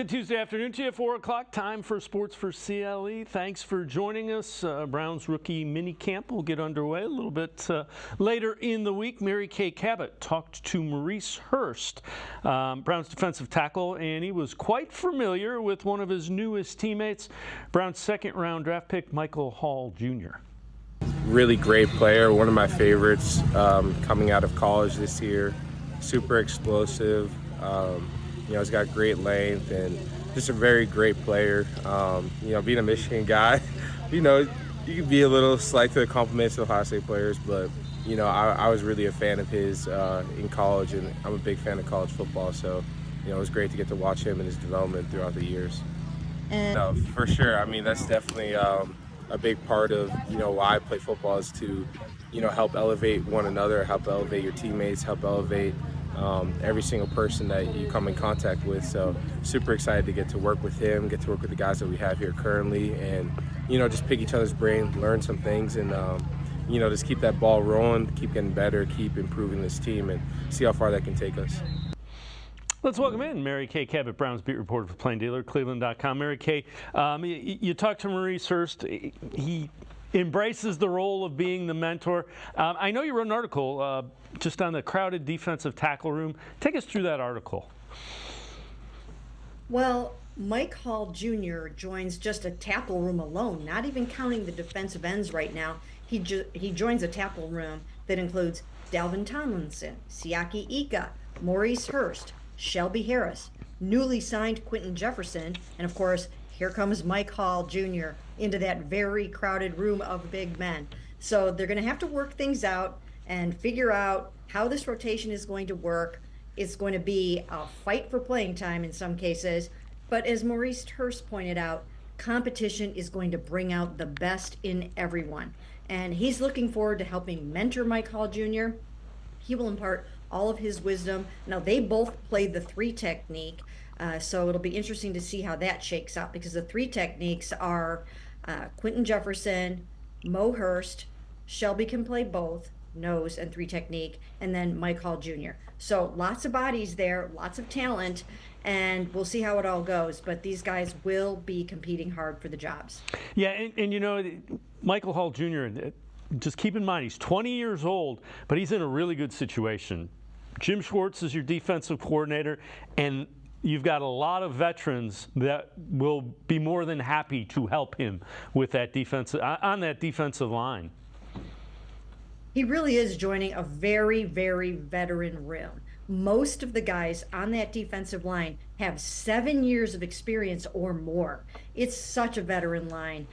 Good Tuesday afternoon to you, 4 o'clock, time for Sports for CLE. Thanks for joining us. Browns rookie mini camp will get underway a little bit later in the week. Kay Cabot talked to Maurice Hurst, Browns defensive tackle, and he was quite familiar with one of his newest teammates, Browns second-round draft pick Michael Hall Jr. Really great player, one of my favorites coming out of college this year. Super explosive. He's got great length and just a very great player. Being a Michigan guy, you can be a little slight to the compliments of Ohio State players, but, I was really a fan of his in college, and I'm a big fan of college football, so, it was great to get to watch him and his development throughout the years. No, for sure. I mean, that's definitely a big part of, why I play football is to, help elevate one another, help elevate your teammates, help elevate every single person that you come in contact with. So super excited to get to work with him, get to work with the guys that we have here currently, and just pick each other's brain, learn some things, and just keep that ball rolling, keep getting better, keep improving this team, and see how far that can take us. Let's welcome in Kay Cabot, Browns beat reporter for Plain Dealer, cleveland.com. Kay, you talked to Maurice Hurst. He embraces the role of being the mentor. I know you wrote an article just on the crowded defensive tackle room. Take us through that article. Well, Mike Hall Jr. joins just a tackle room alone, not even counting the defensive ends right now. He joins a tackle room that includes Dalvin Tomlinson, Siaki Ika, Maurice Hurst, Shelby Harris, newly signed Quentin Jefferson, and of course, here comes Mike Hall Jr. into that very crowded room of big men. So they're going to have to work things out and figure out how this rotation is going to work. It's going to be a fight for playing time in some cases. But as Maurice Hurst pointed out, competition is going to bring out the best in everyone. And he's looking forward to helping mentor Mike Hall Jr. He will impart all of his wisdom. Now, they both play the three technique. So it'll be interesting to see how that shakes out, because the three techniques are Quentin Jefferson, Mo Hurst, Shelby can play both, nose and three technique, and then Mike Hall Jr. So lots of bodies there, lots of talent, and we'll see how it all goes. But these guys will be competing hard for the jobs. Yeah, and Michael Hall Jr., just keep in mind, he's 20 years old, but he's in a really good situation. Jim Schwartz is your defensive coordinator, and you've got a lot of veterans that will be more than happy to help him with that defensive line. He really is joining a very, very veteran room. Most of the guys on that defensive line have 7 years of experience or more. It's such a veteran line.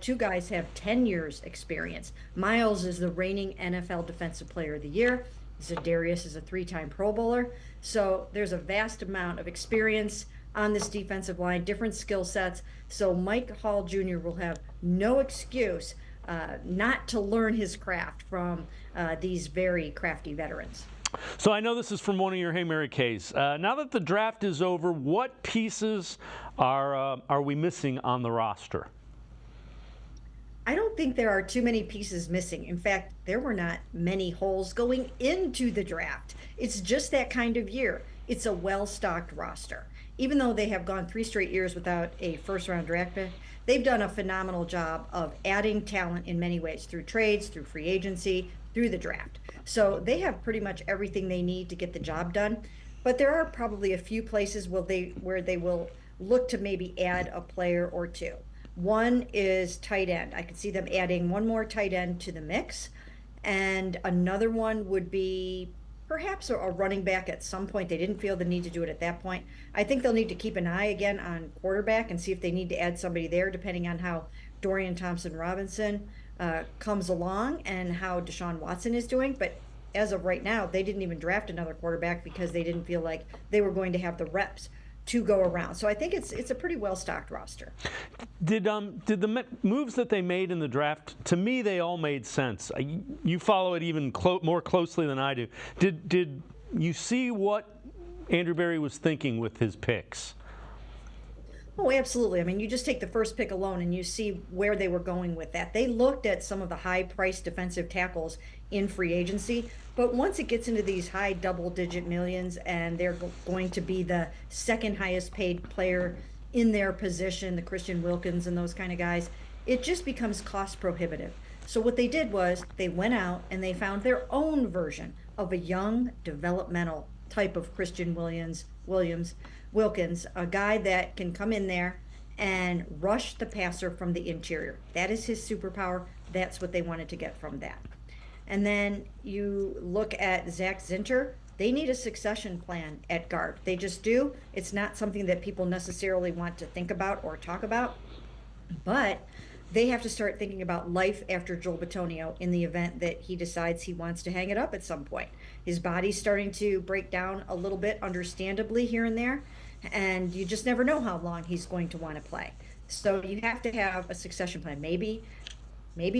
Two guys have 10 years experience. Miles is the reigning NFL Defensive Player of the Year. Zadarius is a 3-time Pro Bowler. So there's a vast amount of experience on this defensive line, different skill sets. So Mike Hall Jr. will have no excuse not to learn his craft from these very crafty veterans. So I know this is from one of your Hey Mary Kays. Now that the draft is over, what pieces are we missing on the roster? I don't think there are too many pieces missing. In fact, there were not many holes going into the draft. It's just that kind of year. It's a well-stocked roster. Even though they have gone 3 straight years without a first-round draft pick, they've done a phenomenal job of adding talent in many ways, through trades, through free agency, through the draft. So they have pretty much everything they need to get the job done. But there are probably a few places where they will look to maybe add a player or two. One is tight end. I could see them adding one more tight end to the mix. And another one would be perhaps a running back at some point. They didn't feel the need to do it at that point. I think they'll need to keep an eye again on quarterback and see if they need to add somebody there, depending on how Dorian Thompson-Robinson comes along and how DeShaun Watson is doing. But as of right now, they didn't even draft another quarterback because they didn't feel like they were going to have the reps to go around. So I think it's a pretty well-stocked roster. Did the moves that they made in the draft, to me, they all made sense. You follow it even more closely than I do. Did you see what Andrew Berry was thinking with his picks? Oh, absolutely. I mean, you just take the first pick alone and you see where they were going with that. They looked at some of the high-priced defensive tackles in free agency, but once it gets into these high double-digit millions and they're going to be the second highest paid player in their position, the Christian Wilkins and those kind of guys, it just becomes cost prohibitive. So what they did was they went out and they found their own version of a young developmental type of Christian Wilkins, a guy that can come in there and rush the passer from the interior. That is his superpower. That's what they wanted to get from that. And then you look at Zach Zinter. They need a succession plan at guard. They just do. It's not something that people necessarily want to think about or talk about, but they have to start thinking about life after Joel Bitonio in the event that he decides he wants to hang it up at some point. His body's starting to break down a little bit, understandably, here and there, and you just never know how long he's going to want to play. So you have to have a succession plan. Maybe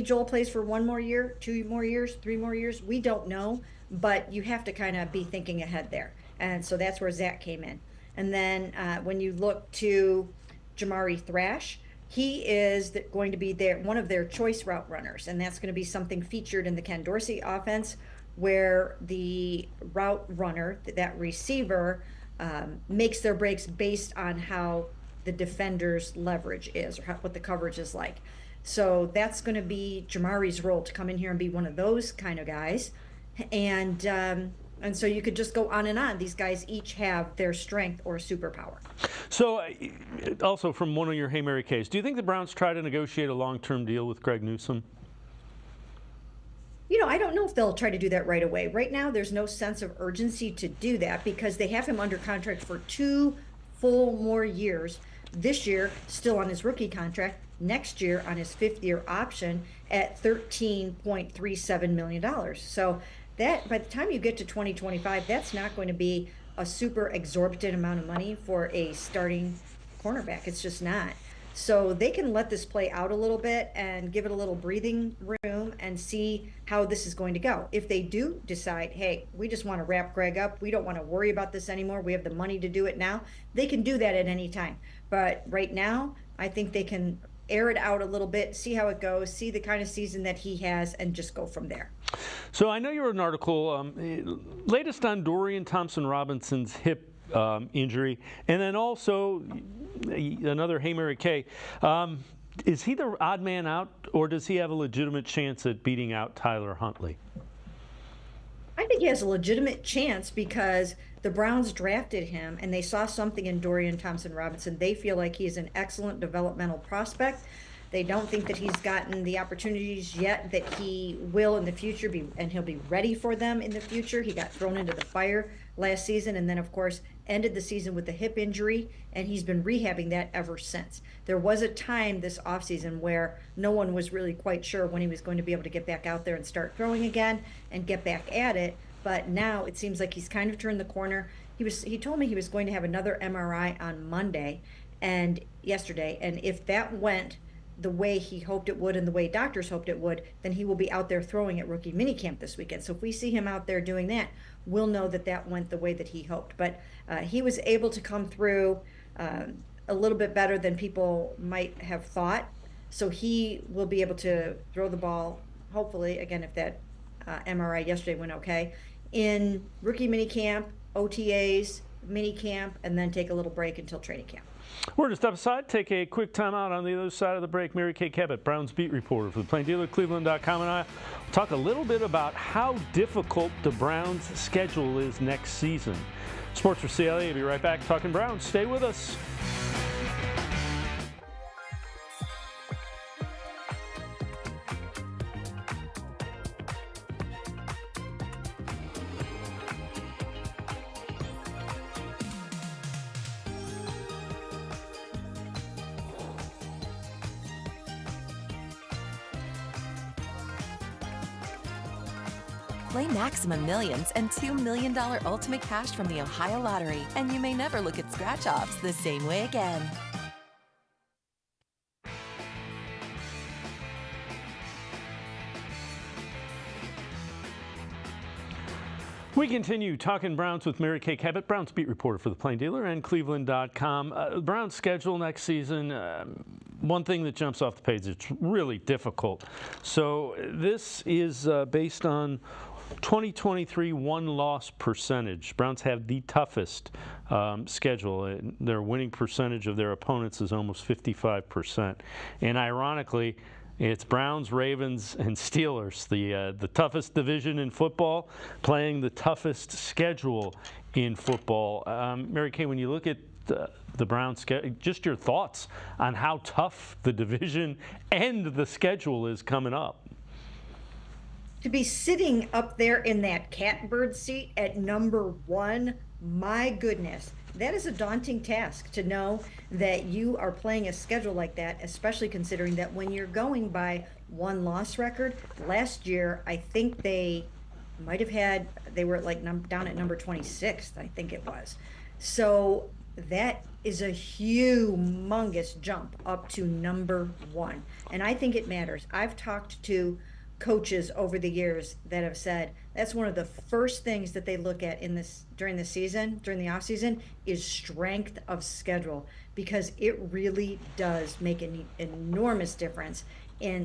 Joel plays for 1 more year, 2 more years, 3 more years. We don't know, but you have to kind of be thinking ahead there. And so that's where Zach came in. And then when you look to Jamari Thrash, he is going to be one of their choice route runners, and that's going to be something featured in the Ken Dorsey offense, where the route runner, that receiver, makes their breaks based on how the defender's leverage is or what the coverage is like. So that's going to be Jamari's role, to come in here and be one of those kind of guys. And so you could just go on and on. These guys each have their strength or superpower. So also from one of your Hey Mary Kays, do you think the Browns try to negotiate a long-term deal with Greg Newsome? You know, I don't know if they'll try to do that right away. Right now, there's no sense of urgency to do that because they have him under contract for 2 full more years. This year, still on his rookie contract. Next year, on his 5th-year option at $13.37 million. So that, by the time you get to 2025, that's not going to be a super exorbitant amount of money for a starting cornerback. It's just not. So they can let this play out a little bit and give it a little breathing room and see how this is going to go. If they do decide, hey, we just want to wrap Greg up, we don't want to worry about this anymore, we have the money to do it now, they can do that at any time. But right now, I think they can air it out a little bit, see how it goes, see the kind of season that he has, and just go from there. So I know you wrote an article, latest on Dorian Thompson-Robinson's hip injury, and then also another Hey Mary Kay. Is he the odd man out, or does he have a legitimate chance at beating out Tyler Huntley? I think he has a legitimate chance because the Browns drafted him and they saw something in Dorian Thompson-Robinson. They feel like he's an excellent developmental prospect. They don't think that he's gotten the opportunities yet that he will in the future and he'll be ready for them in the future. He got thrown into the fire last season and then, of course, ended the season with a hip injury, and he's been rehabbing that ever since. There was a time this offseason where no one was really quite sure when he was going to be able to get back out there and start throwing again and get back at it, but now it seems like he's kind of turned the corner. He told me he was going to have another MRI on Monday and yesterday, and if that went the way he hoped it would and the way doctors hoped it would, then he will be out there throwing at rookie minicamp this weekend. So if we see him out there doing that, we'll know that that went the way that he hoped. But he was able to come through a little bit better than people might have thought. So he will be able to throw the ball, hopefully, again, if that MRI yesterday went okay, in rookie minicamp, OTAs, minicamp, and then take a little break until training camp. We're going to step aside, take a quick time out. On the other side of the break, Mary Kay Cabot, Browns beat reporter for the Plain Dealer, cleveland.com, and I talk a little bit about how difficult the Browns' schedule is next season. Sports4CLE will be right back talking Browns. Stay with us. Play Maximum Millions and $2 million Ultimate Cash from the Ohio Lottery, and you may never look at scratch-offs the same way again. We continue talking Browns with Mary Kay Cabot, Browns beat reporter for the Plain Dealer and cleveland.com. Browns schedule next season, one thing that jumps off the page, it's really difficult. So this is based on 2023 one-loss percentage. Browns have the toughest schedule. Their winning percentage of their opponents is almost 55%. And ironically, it's Browns, Ravens, and Steelers, the toughest division in football, playing the toughest schedule in football. Mary Kay, when you look at the Browns schedule, just your thoughts on how tough the division and the schedule is coming up. To be sitting up there in that catbird seat at number 1, my goodness, that is a daunting task to know that you are playing a schedule like that, especially considering that when you're going by one-loss record, last year I think they might have had, they were like down at number 26th, I think it was. So that is a humongous jump up to number 1. And I think it matters. I've talked to coaches over the years that have said that's one of the first things that they look at during the season, during the off season, is strength of schedule, because it really does make an enormous difference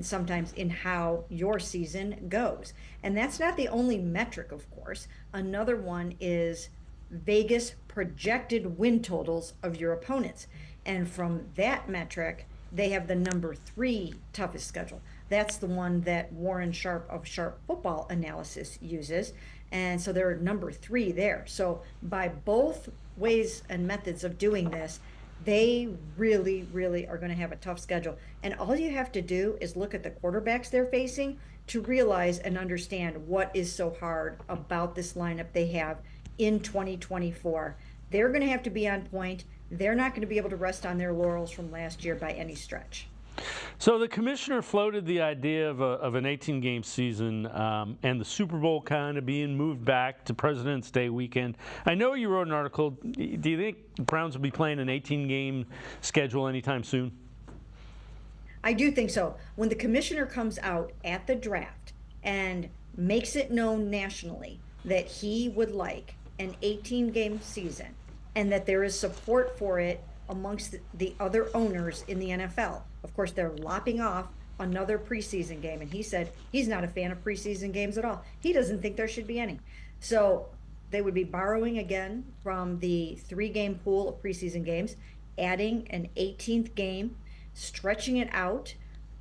sometimes in how your season goes. And that's not the only metric, of course. Another one is Vegas projected win totals of your opponents. And from that metric, they have the number 3 toughest schedule. That's the one that Warren Sharp of Sharp Football Analysis uses. And so they're number 3 there. So by both ways and methods of doing this, they really, really are going to have a tough schedule. And all you have to do is look at the quarterbacks they're facing to realize and understand what is so hard about this lineup they have in 2024. They're going to have to be on point. They're not going to be able to rest on their laurels from last year by any stretch. So the commissioner floated the idea of an 18-game season and the Super Bowl kind of being moved back to President's Day weekend. I know you wrote an article. Do you think the Browns will be playing an 18-game schedule anytime soon? I do think so. When the commissioner comes out at the draft and makes it known nationally that he would like an 18-game season and that there is support for it amongst the other owners in the NFL. Of course, they're lopping off another preseason game, and he said he's not a fan of preseason games at all. He doesn't think there should be any. So they would be borrowing again from the 3-game pool of preseason games, adding an 18th game, stretching it out,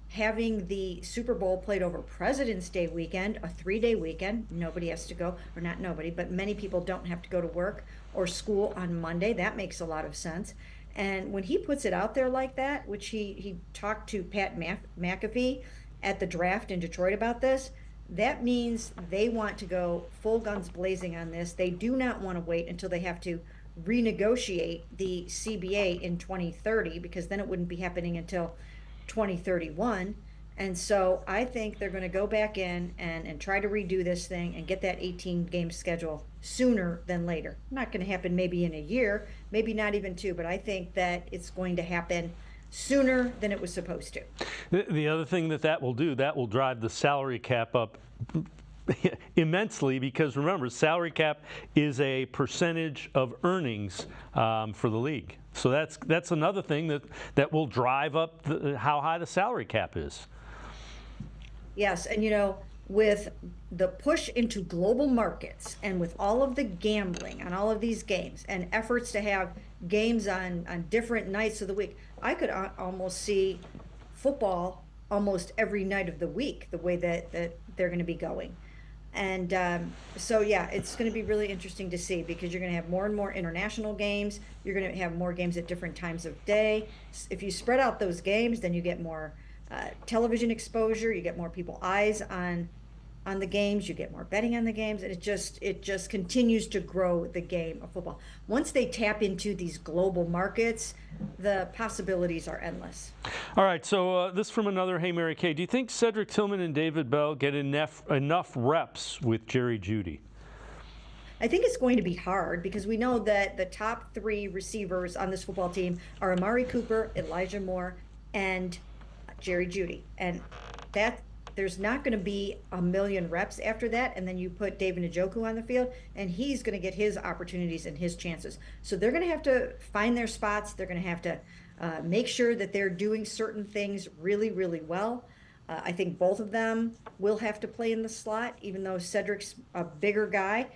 having the Super Bowl played over President's Day weekend, a 3-day weekend. Nobody has to go, or not nobody, but many people don't have to go to work or school on Monday. That makes a lot of sense. And when he puts it out there like that, which he talked to Pat McAfee at the draft in Detroit about this, that means they want to go full guns blazing on this. They do not want to wait until they have to renegotiate the CBA in 2030, because then it wouldn't be happening until 2031. And so I think they're going to go back in and try to redo this thing and get that 18-game schedule sooner than later. Not going to happen maybe in a year, maybe not even 2, but I think that it's going to happen sooner than it was supposed to. The other thing that will do, that will drive the salary cap up immensely, because remember, salary cap is a percentage of earnings for the league. So that's another thing that will drive up how high the salary cap is. Yes, and with the push into global markets and with all of the gambling on all of these games and efforts to have games on different nights of the week, I could almost see football almost every night of the week, the way that they're going to be going. And so, yeah, it's going to be really interesting to see, because you're going to have more and more international games. You're going to have more games at different times of day. If you spread out those games, then you get more television exposure, you get more people eyes on the games, you get more betting on the games, and it just continues to grow the game of football. Once they tap into these global markets, the possibilities are endless. All right, so this from another Hey Mary Kay. Do you think Cedric Tillman and David Bell get enough reps with Jerry Jeudy? I think it's going to be hard, because we know that the top 3 receivers on this football team are Amari Cooper, Elijah Moore, and Jerry Jeudy. And that There's not going to be a million reps after that, and then you put David Njoku on the field, and he's going to get his opportunities and his chances. So they're going to have to find their spots. They're going to have to make sure that they're doing certain things really, really well. I think both of them will have to play in the slot, even though Cedric's a bigger guy.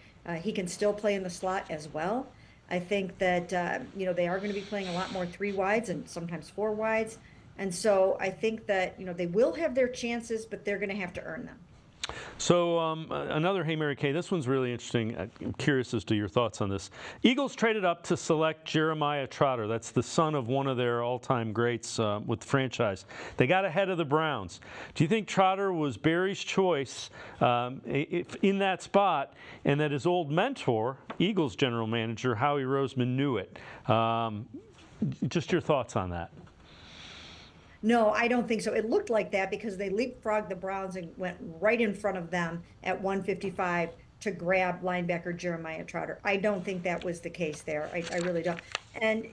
He can still play in the slot as well. I think that, they are going to be playing a lot more 3 wides and sometimes 4 wides. And so I think that, they will have their chances, but they're going to have to earn them. So another, hey, Mary Kay, this one's really interesting. I'm curious as to your thoughts on this. Eagles traded up to select Jeremiah Trotter. That's the son of one of their all-time greats with the franchise. They got ahead of the Browns. Do you think Trotter was Barry's choice in that spot, and that his old mentor, Eagles general manager Howie Roseman, knew it? Just your thoughts on that. No, I don't think so. It looked like that because they leapfrogged the Browns and went right in front of them at 155 to grab linebacker Jeremiah Trotter. I don't think that was the case there. I really don't. And,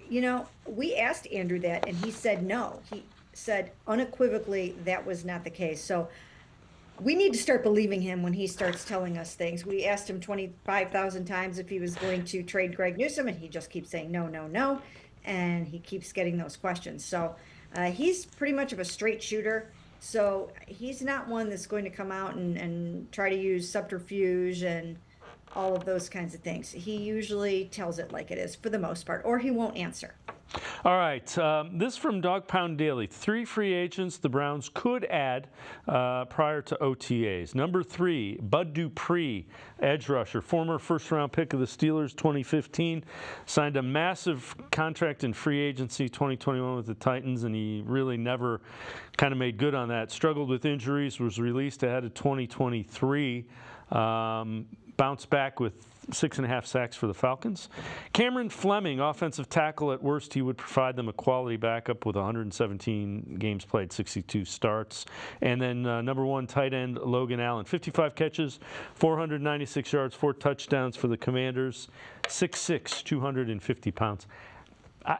we asked Andrew that, and he said no. He said unequivocally that was not the case. So we need to start believing him when he starts telling us things. We asked him 25,000 times if he was going to trade Greg Newsome, and he just keeps saying no, no, no. And he keeps getting those questions. So he's pretty much of a straight shooter, so he's not one that's going to come out and try to use subterfuge and all of those kinds of things. He usually tells it like it is for the most part, or he won't answer. All right, this from Dog Pound Daily. 3 free agents the Browns could add prior to OTAs. Number 3, Bud Dupree, edge rusher, former first-round pick of the Steelers 2015, signed a massive contract in free agency 2021 with the Titans, and he really never kind of made good on that. Struggled with injuries, was released ahead of 2023. Bounced back with 6.5 sacks for the Falcons. Cameron Fleming, offensive tackle. At worst, he would provide them a quality backup with 117 games played, 62 starts. And then number 1 tight end Logan Allen, 55 catches, 496 yards, 4 touchdowns for the Commanders, 6'6", 250 pounds.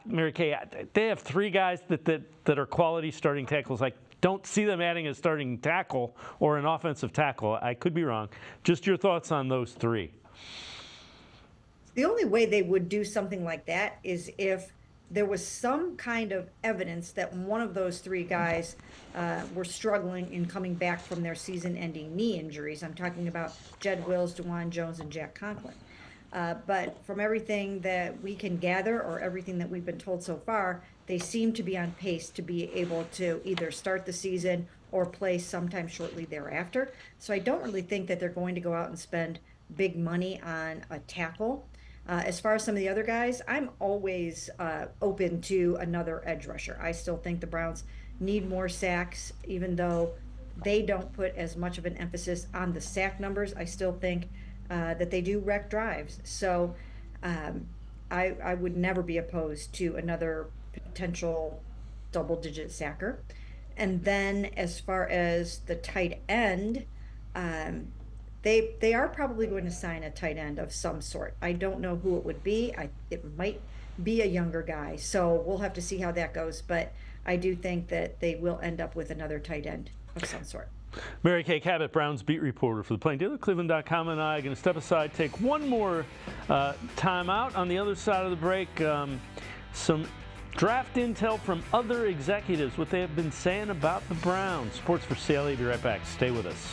Mary Kay, they have 3 guys that are quality starting tackles. I don't see them adding a starting tackle or an offensive tackle. I could be wrong. Just your thoughts on those 3. The only way they would do something like that is if there was some kind of evidence that one of those 3 guys were struggling in coming back from their season-ending knee injuries. I'm talking about Jed Wills, DeJuan Jones, and Jack Conklin. But from everything that we can gather or everything that we've been told so far, they seem to be on pace to be able to either start the season or play sometime shortly thereafter. So I don't really think that they're going to go out and spend big money on a tackle. As far as some of the other guys, I'm always open to another edge rusher. I still think the Browns need more sacks, even though they don't put as much of an emphasis on the sack numbers. I still think that they do wreck drives. So I would never be opposed to another potential double-digit sacker. And then as far as the tight end, they are probably going to sign a tight end of some sort. I don't know who it would be. It might be a younger guy. So we'll have to see how that goes. But I do think that they will end up with another tight end of some sort. Mary Kay Cabot, Browns beat reporter for the Plain Dealer, cleveland.com, and I are going to step aside, take one more time out. On the other side of the break, some draft intel from other executives, what they have been saying about the Browns. Sports4CLE, be right back. Stay with us.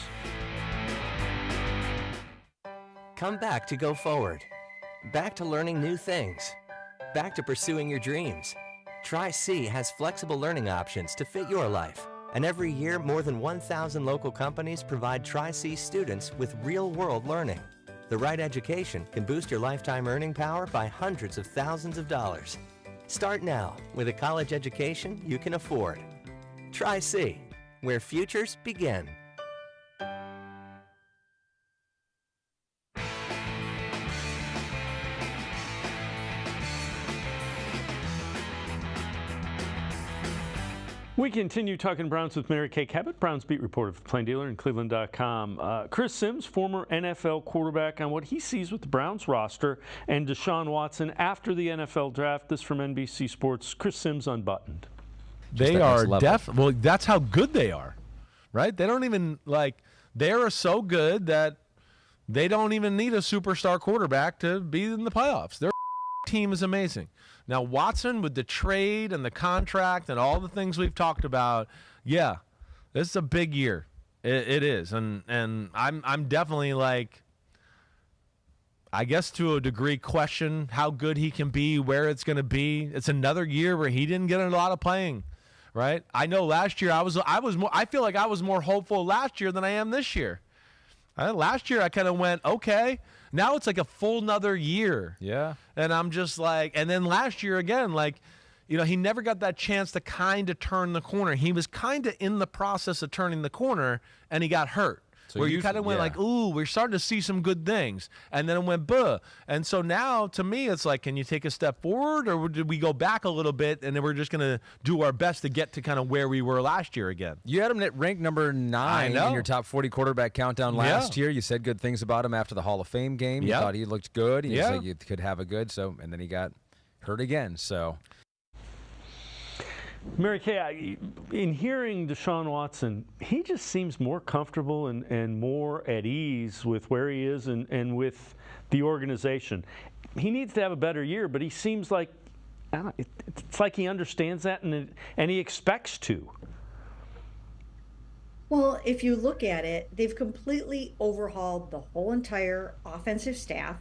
Come back to go forward. Back to learning new things. Back to pursuing your dreams. Tri-C has flexible learning options to fit your life. And every year, more than 1,000 local companies provide Tri-C students with real-world learning. The right education can boost your lifetime earning power by hundreds of thousands of dollars. Start now with a college education you can afford. Tri-C, where futures begin. We continue talking Browns with Mary Kay Cabot, Browns beat reporter for Plain Dealer and cleveland.com. Chris Sims, former NFL quarterback, on what he sees with the Browns roster and DeShaun Watson after the NFL draft. This from NBC Sports. Chris Sims unbuttoned. They are well, that's how good they are. right? They don't even, they are so good that they don't even need a superstar quarterback to be in the playoffs. Their team is amazing. Now, Watson, with the trade and the contract and all the things we've talked about, yeah, this is a big year. It is. And I'm definitely I guess to a degree, question how good he can be, where it's going to be. It's another year where he didn't get a lot of playing, right? I know last year I feel like I was more hopeful last year than I am this year. Last year I kind of went, okay. Now it's like a full nother year. Yeah. And I'm just and then last year again, he never got that chance to kind of turn the corner. He was kind of in the process of turning the corner, and he got hurt. So where you kind of went ooh, we're starting to see some good things. And then it went, buh. And so now, to me, it's can you take a step forward, or did we go back a little bit, and then we're just going to do our best to get to kind of where we were last year again? You had him at rank number 9 in your top 40 quarterback countdown last year. You said good things about him after the Hall of Fame game. You thought he looked good. You said you could have a good, and then he got hurt again. So, Mary Kay, in hearing DeShaun Watson, he just seems more comfortable and more at ease with where he is and with the organization. He needs to have a better year, but he seems like it's like he understands that and he expects to. Well, if you look at it, they've completely overhauled the whole entire offensive staff.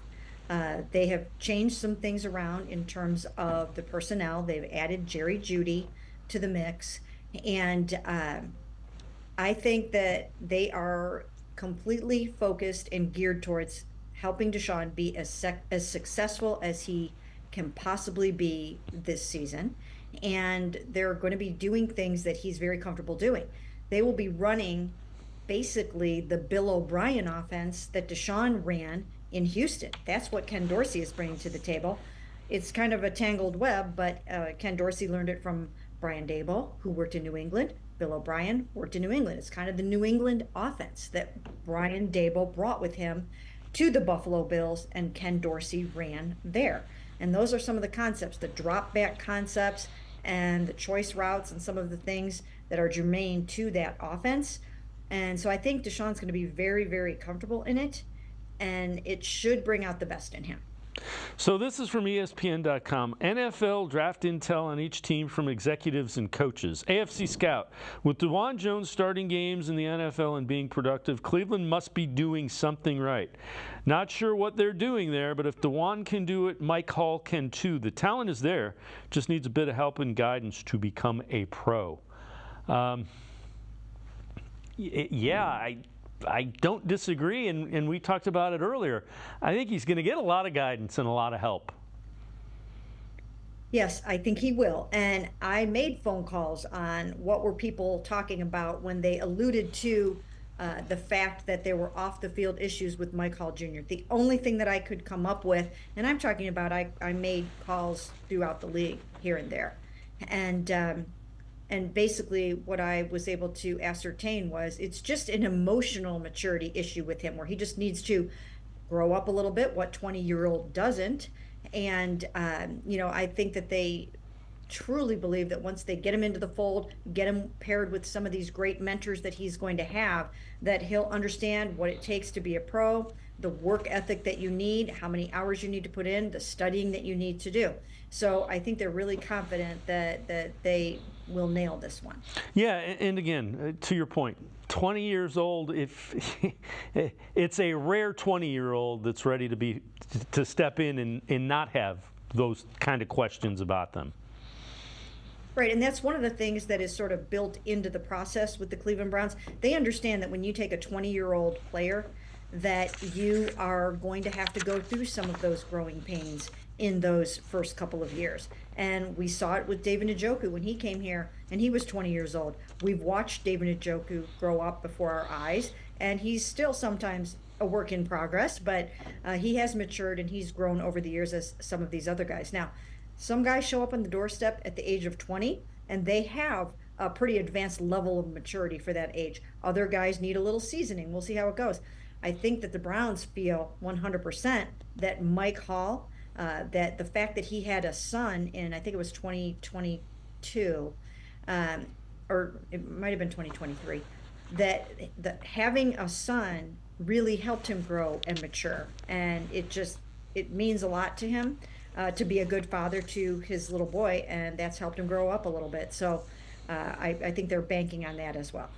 They have changed some things around in terms of the personnel. They've added Jerry Jeudy to the mix, and I think that they are completely focused and geared towards helping DeShaun be as successful as he can possibly be this season, and they're going to be doing things that he's very comfortable doing. They will be running basically the Bill O'Brien offense that DeShaun ran in Houston. That's what Ken Dorsey is bringing to the table. It's kind of a tangled web, but Ken Dorsey learned it from Brian Daboll, who worked in New England. Bill O'Brien worked in New England. It's kind of the New England offense that Brian Daboll brought with him to the Buffalo Bills, and Ken Dorsey ran there. And those are some of the concepts, the drop back concepts and the choice routes and some of the things that are germane to that offense. And so I think DeShaun's going to be very, very comfortable in it, and it should bring out the best in him. So this is from ESPN.com. NFL draft intel on each team from executives and coaches. AFC Scout. With DeJuan Jones starting games in the NFL and being productive, Cleveland must be doing something right. Not sure what they're doing there, but if DeJuan can do it, Mike Hall can too. The talent is there. Just needs a bit of help and guidance to become a pro. I don't disagree, and we talked about it earlier. I think he's going to get a lot of guidance and a lot of help. Yes, I think he will. And I made phone calls on what were people talking about when they alluded to the fact that there were off-the-field issues with Mike Hall Jr. The only thing that I could come up with, and I'm talking about I made calls throughout the league here and there. And basically what I was able to ascertain was it's just an emotional maturity issue with him, where he just needs to grow up a little bit, what 20-year-old doesn't. And, I think that they truly believe that once they get him into the fold, get him paired with some of these great mentors that he's going to have, that he'll understand what it takes to be a pro, the work ethic that you need, how many hours you need to put in, the studying that you need to do. So I think they're really confident that they will nail this one. Yeah, and again, to your point, 20 years old, if it's a rare 20-year-old that's ready to step in and not have those kind of questions about them. Right, and that's one of the things that is sort of built into the process with the Cleveland Browns. They understand that when you take a 20-year-old player, that you are going to have to go through some of those growing pains in those first couple of years. And we saw it with David Njoku when he came here and he was 20 years old. We've watched David Njoku grow up before our eyes, and he's still sometimes a work in progress, but he has matured and he's grown over the years as some of these other guys. Now, some guys show up on the doorstep at the age of 20 and they have a pretty advanced level of maturity for that age. Other guys need a little seasoning. We'll see how it goes. I think that the Browns feel 100% that Mike Hall, that the fact that he had a son in, I think it was 2022, or it might have been 2023, that having a son really helped him grow and mature, and it means a lot to him to be a good father to his little boy, and that's helped him grow up a little bit. So I think they're banking on that as well.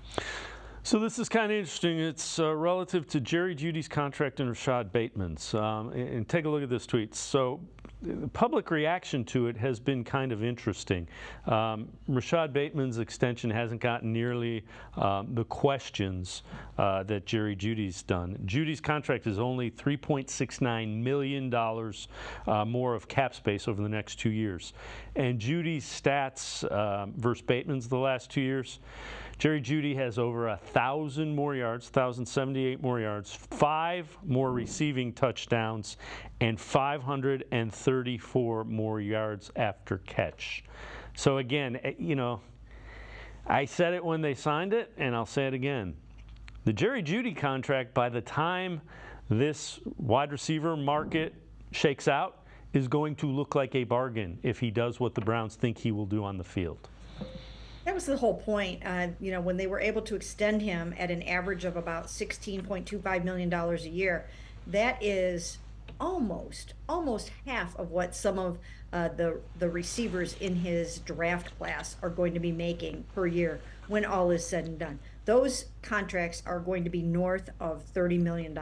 So this is kind of interesting. It's relative to Jerry Jeudy's contract and Rashad Bateman's. And take a look at this tweet. So the public reaction to it has been kind of interesting. Rashad Bateman's extension hasn't gotten nearly the questions that Jerry Jeudy's done. Jeudy's contract is only $3.69 million more of cap space over the next 2 years. And Jeudy's stats versus Bateman's the last 2 years, Jerry Jeudy has over 1,000 more yards, 1,078 more yards, 5 more receiving touchdowns, and 534 more yards after catch. So again, I said it when they signed it, and I'll say it again. The Jerry Jeudy contract, by the time this wide receiver market shakes out, is going to look like a bargain if he does what the Browns think he will do on the field. That was the whole point. When they were able to extend him at an average of about $16.25 million a year, that is almost half of what some of the receivers in his draft class are going to be making per year when all is said and done. Those contracts are going to be north of $30 million.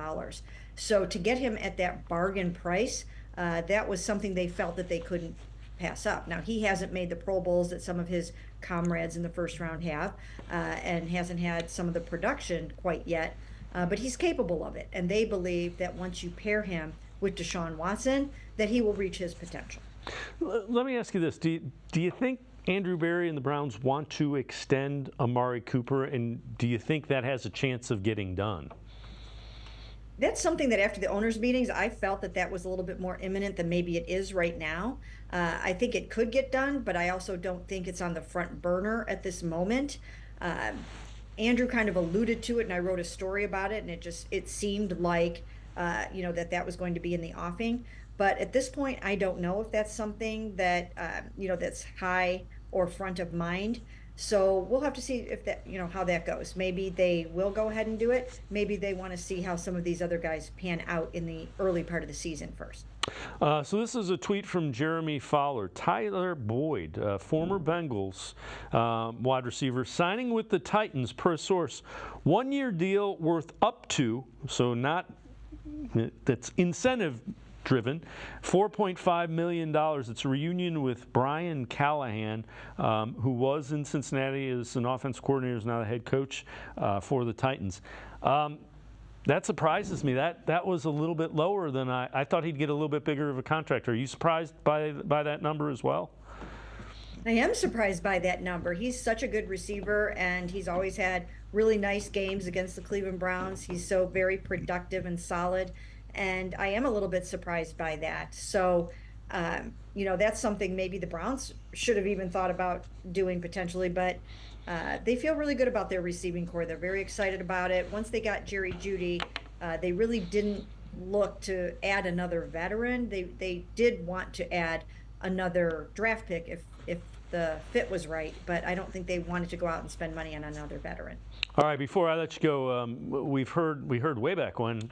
So to get him at that bargain price, that was something they felt that they couldn't pass up. Now, he hasn't made the Pro Bowls that some of his comrades in the first round have, and hasn't had some of the production quite yet, but he's capable of it. And they believe that once you pair him with DeShaun Watson, that he will reach his potential. Let me ask you this. Do you think Andrew Berry and the Browns want to extend Amari Cooper, and do you think that has a chance of getting done? That's something that after the owners' meetings, I felt that was a little bit more imminent than maybe it is right now. I think it could get done, but I also don't think it's on the front burner at this moment. Andrew kind of alluded to it, and I wrote a story about it, and it seemed like that was going to be in the offing. But at this point, I don't know if that's something that that's high or front of mind. So we'll have to see if that, how that goes. Maybe they will go ahead and do it. Maybe they want to see how some of these other guys pan out in the early part of the season first. So this is a tweet from Jeremy Fowler. Tyler Boyd, former Bengals wide receiver, signing with the Titans per source. 1-year deal worth up to, so not, that's incentive driven, $4.5 million. It's a reunion with Brian Callahan, who was in Cincinnati as an offense coordinator, is now the head coach for the Titans. That surprises me. That was a little bit lower than I thought he'd get a little bit bigger of a contract. Are you surprised by that number as well? I am surprised by that number. He's such a good receiver, and he's always had really nice games against the Cleveland Browns. He's so very productive and solid. And I am a little bit surprised by that. So, that's something maybe the Browns should have even thought about doing potentially, but they feel really good about their receiving core. They're very excited about it. Once they got Jerry Jeudy, they really didn't look to add another veteran. They did want to add another draft pick if the fit was right, but I don't think they wanted to go out and spend money on another veteran. All right, before I let you go, we heard way back when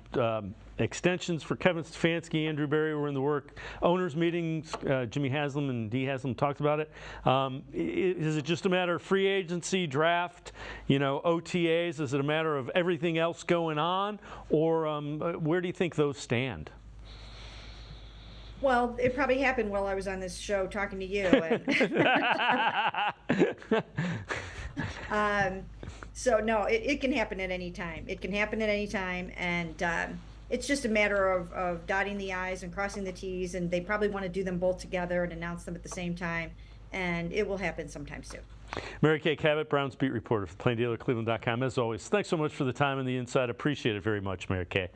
extensions for Kevin Stefanski, Andrew Berry were in the work. Owners meetings, Jimmy Haslam and Dee Haslam talked about it. Is it just a matter of free agency, draft, OTAs? Is it a matter of everything else going on, or where do you think those stand? Well, it probably happened while I was on this show talking to you. So no, it can happen at any time. It can happen at any time, and it's just a matter of dotting the I's and crossing the T's, and they probably want to do them both together and announce them at the same time, and it will happen sometime soon. Mary Kay Cabot, Browns beat reporter for Plain Dealer, cleveland.com. As always, thanks so much for the time and the insight. Appreciate it very much, Mary Kay.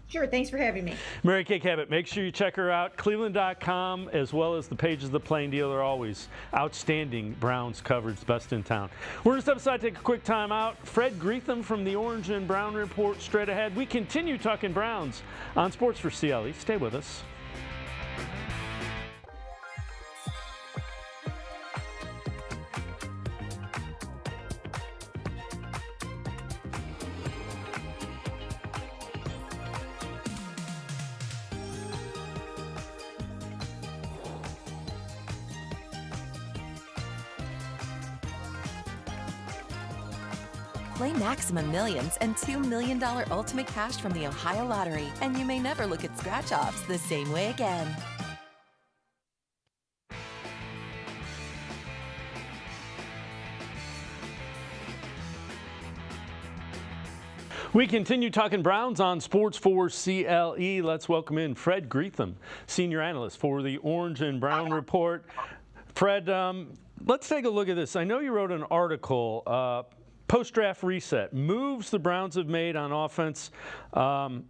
Sure, thanks for having me. Mary Kay Cabot, make sure you check her out, cleveland.com, as well as the pages of the Plain Dealer. Always outstanding Browns coverage, best in town. We're going to step aside, take a quick time out. Fred Greetham from the Orange and Brown Report straight ahead. We continue talking Browns on Sports4CLE. Stay with us. Play Maximum Millions and $2 million Ultimate Cash from the Ohio Lottery, and you may never look at scratch-offs the same way again. We continue talking Browns on Sports4CLE. Let's welcome in Fred Greetham, senior analyst for the Orange and Brown Report. Fred, let's take a look at this. I know you wrote an article, post-draft reset, moves the Browns have made on offense, or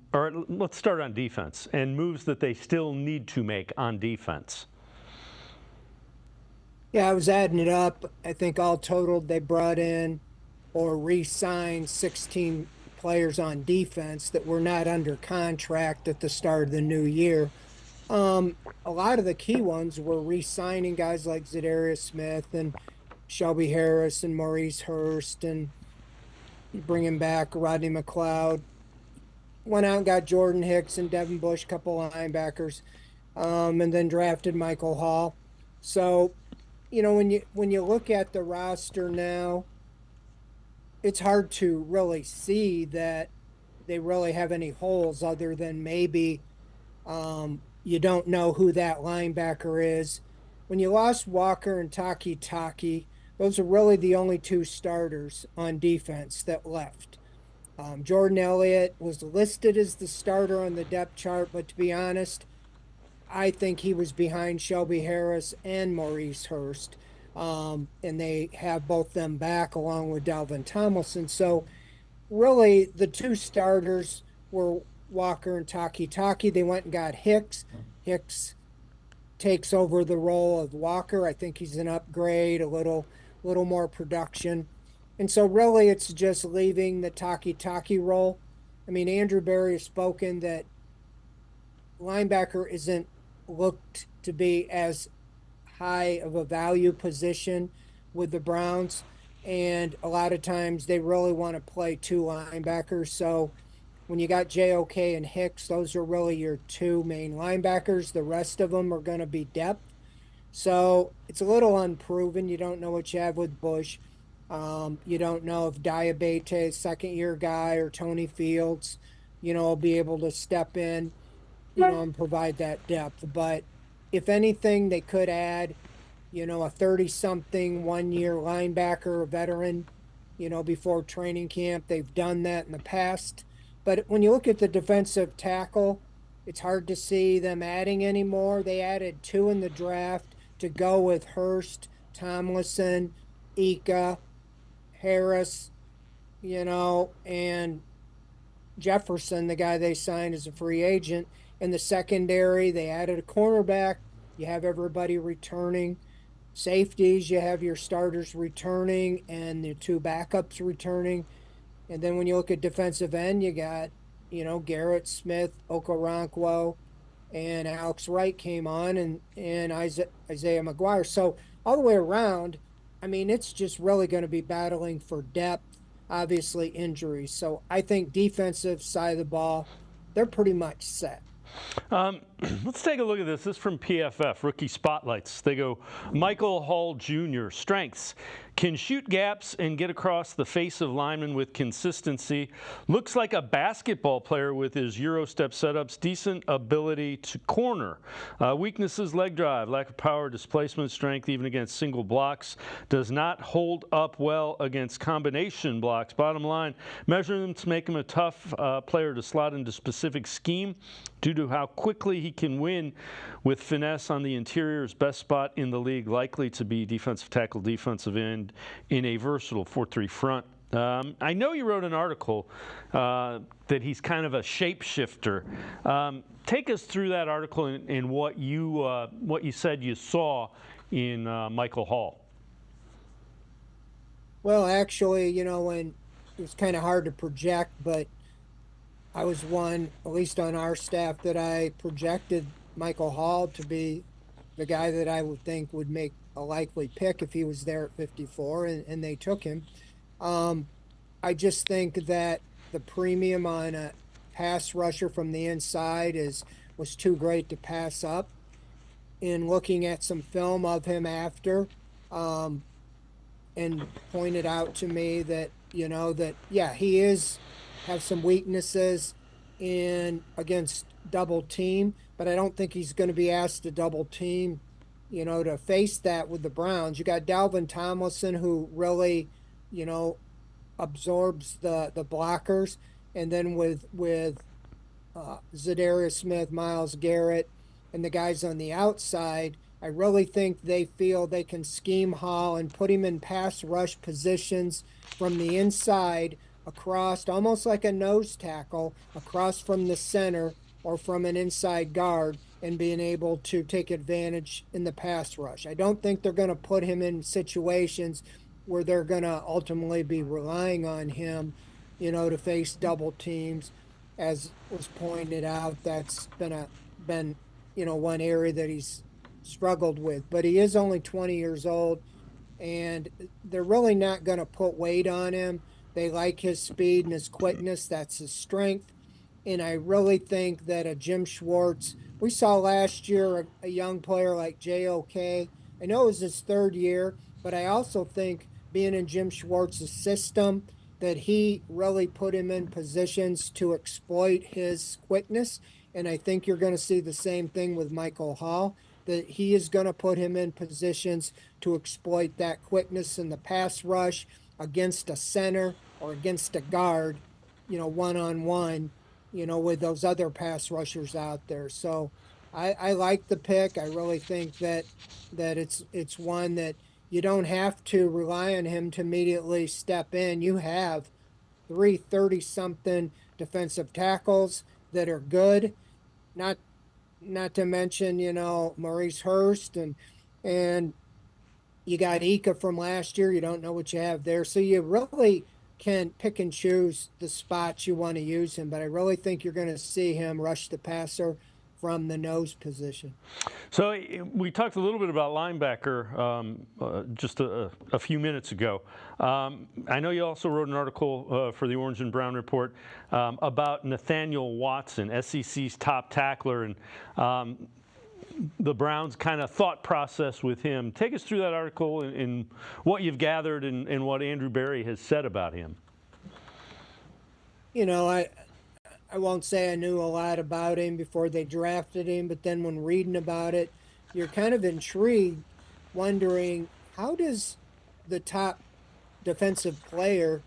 let's start on defense, and moves that they still need to make on defense. Yeah, I was adding it up. I think all totaled they brought in or re-signed 16 players on defense that were not under contract at the start of the new year. A lot of the key ones were re-signing guys like Zadarius Smith and Shelby Harris and Maurice Hurst, and bringing back Rodney McLeod. Went out and got Jordan Hicks and Devin Bush, a couple of linebackers, and then drafted Michael Hall. So, you know, when you look at the roster now, it's hard to really see that they really have any holes other than maybe you don't know who that linebacker is. When you lost Walker and Taki, those are really the only two starters on defense that left. Jordan Elliott was listed as the starter on the depth chart, but to be honest, I think he was behind Shelby Harris and Maurice Hurst. And they have both them back along with Dalvin Tomlinson. So really the two starters were Walker and Taki. They went and got Hicks. Hicks takes over the role of Walker. I think he's an upgrade, a little more production. And so really it's just leaving the Taki role. I mean, Andrew Berry has spoken that linebacker isn't looked to be as high of a value position with the Browns, and a lot of times they really want to play two linebackers. So when you got JOK and Hicks, those are really your two main linebackers. The rest of them are going to be depth. So it's a little unproven. You don't know what you have with Bush. You don't know if Diabate, second-year guy, or Tony Fields, will be able to step in, and provide that depth. But if anything, they could add, a 30-something one-year linebacker, a veteran, before training camp. They've done that in the past. But when you look at the defensive tackle, it's hard to see them adding any more. They added 2 in the draft to go with Hurst, Tomlinson, Ika, Harris, and Jefferson, the guy they signed as a free agent. In the secondary, they added a cornerback. You have everybody returning. Safeties, you have your starters returning and the 2 backups returning. And then when you look at defensive end, you got, Garrett Smith, Okoronkwo, and Alex Wright came on, and Isaiah McGuire. So all the way around, I mean, it's just really going to be battling for depth, obviously injuries. So I think defensive side of the ball, they're pretty much set. Let's take a look at this. This is from PFF, Rookie Spotlights. They go, Michael Hall Jr., strengths. Can shoot gaps and get across the face of linemen with consistency. Looks like a basketball player with his Euro step setups. Decent ability to corner. Weaknesses, leg drive, lack of power, displacement, strength, even against single blocks. Does not hold up well against combination blocks. Bottom line, measurements make him a tough player to slot into specific scheme due to how quickly he can win with finesse on the interior's best spot in the league, likely to be defensive tackle, defensive end in a versatile 4-3 front. I know you wrote an article that he's kind of a shapeshifter. Take us through that article and what you said you saw in Michael Hall. Well, actually, when it was kind of hard to project, but I was one, at least on our staff, that I projected Michael Hall to be the guy that I would think would make a likely pick if he was there at 54, and they took him. I just think that the premium on a pass rusher from the inside was too great to pass up. In looking at some film of him after, and pointed out to me that, that, yeah, he have some weaknesses against double team, but I don't think he's going to be asked to double team, to face that with the Browns. You got Dalvin Tomlinson, who really, absorbs the blockers. And then with Zadarius Smith, Myles Garrett, and the guys on the outside, I really think they feel they can scheme Hall and put him in pass rush positions from the inside across, almost like a nose tackle, across from the center or from an inside guard, and being able to take advantage in the pass rush. I don't think they're going to put him in situations where they're going to ultimately be relying on him, to face double teams. As was pointed out, that's been one area that he's struggled with. But he is only 20 years old, and they're really not going to put weight on him. They like his speed and his quickness. That's his strength. And I really think that a Jim Schwartz, we saw last year a young player like J.O.K. I know it was his third year, but I also think being in Jim Schwartz's system, that he really put him in positions to exploit his quickness. And I think you're going to see the same thing with Michael Hall, that he is going to put him in positions to exploit that quickness in the pass rush against a center or against a guard, one-on-one, with those other pass rushers out there. So I like the pick. I really think that it's one that you don't have to rely on him to immediately step in. You have 3 30-something defensive tackles that are good, not to mention, Maurice Hurst, and you got Ika from last year. You don't know what you have there. So you really can pick and choose the spots you want to use him. But I really think you're going to see him rush the passer from the nose position. So we talked a little bit about linebacker just a few minutes ago. I know you also wrote an article for the Orange and Brown Report about Nathaniel Watson, SEC's top tackler, and the Browns' kind of thought process with him. Take us through that article and what you've gathered and what Andrew Berry has said about him. I won't say I knew a lot about him before they drafted him, but then when reading about it, you're kind of intrigued, wondering how does the top defensive player